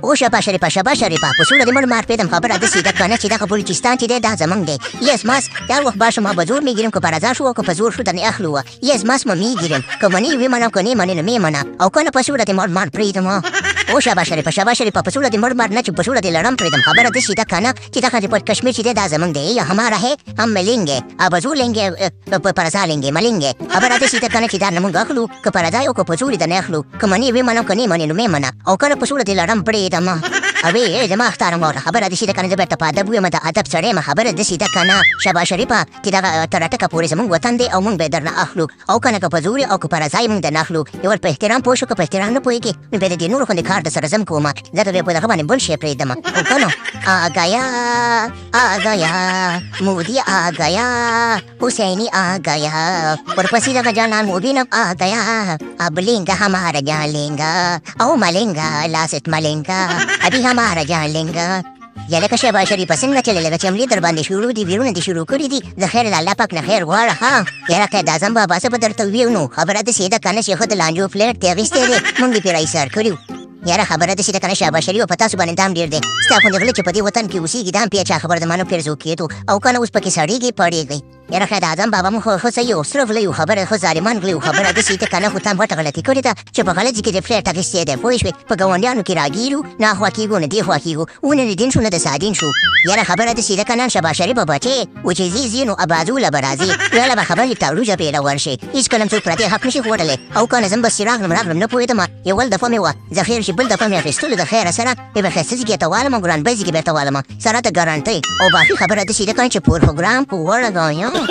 او شابه شریفه په سوله دې مړ مار پیدم خبره داسې ده که نه چې دغه بلوچستان چې دی دا زمونږ دی یس ماس در وخت باشه ما به زور میگیریم که په رضا شو او که په زور شو درنې اخلو یس ماس ما میگیریم که منی ومنم که نمیمنې نو میمنه او که نه په سوله دې مړ مار پرېږدم او شابه شریفه په سوله دې مړ مار نه چې په سوله دې لړم پرېږدم خبره داسې ده که نه چې دغه ریپورټ کشمیر چې دی دا زمونږ دی یا हमारा है हम मिलेंगे अब زور लेंगे पर रضا लेंगे ملेंगे خبره داسې ده که نه چې دا نه مونږ اخلو که په رضا او که په زور یې درنې اخلو که منی ومنم که نمیمنې نو میمنه او که نه په سوله دې لړم پرېږدم اوی زما اختارم واوره خبره داسې ده که نه زه بېرته په ادب ویم د ادب سړی یم خبره داسې ده که نه شابه شریفه چې دغه تر اټکه پورې زموږ وطن دی او موږ به یې درنه اخلو او که نه که په زور او که په رضا یې موږ درنه اخلو یو په احترام پوه شو که په احترام نه پوهېږې نو بیا د دې نورو غوندې کار درسره زم کوم زه ته بیا په دغه باندې بل شی پرېږدم او که نو آ مودي آ گیا حسینی آ گیا ورپسې دغه جانان مبینم آ گیا اب لینگا ہمارا جان لینگا او ملینگا لاست ملینگا ابھی ہمارا جان لینگا یا لکه شابه شریفه څنګه چلې لکه چملې در باندې شروع دي ویرونه دي شروع کړي دي د خیر د الله پاک نه خیر غواړه ها یاره که د اعظم بابا څه به درته وویو نو خبره داسې ده که نه چې خو د لانجو فلیټ دې اخیستی دی موږ یې پرې ایسار کړي یاره خبره داسې ده که نه شابه شریفه په تاسو باندې دام ډېر دی ستا غوندې غله چې په دې وطن کې اوسېږي دا هم پې چا خبر د مانو پېرزو کېدو او که نه اوس پکې سړېږي پړېږئ یاره خیر د اعظم بابا مو خو صحیح و صرف غلی و خبره خو ظالمان غلی و خبره داسې ده که نه خو تا هم غټه غلطي کړې ده چې په غلطي کې د فلیټ اخیستی دی پوه شوې په ګاونډیانو کې راګیر وو نه اخوا کېږو نه دې خوا کېږو و نه د دین شو نه د سادین شو یاره خبره داسې ده که نه شابه شریفه بچې و چې ځي ځي نو ابازوله به راځي ویله به خبرې تاروجه پېله ورشي هېڅکله هم څوک پردی حق نشي خوړلی او که نه زه هم بس چې راغلم نه پوهېدم یول دفعه مې وه ذخیر شي بل دفعه مې اخیستلو د خیره سره بیا به ښایسته ځای کې یې توالم او ګران بیه ځای کې بېرته والم سره د ګارانټۍ او باقي خبره داسې ده که نه چې پور خو ګران په وړه ګایم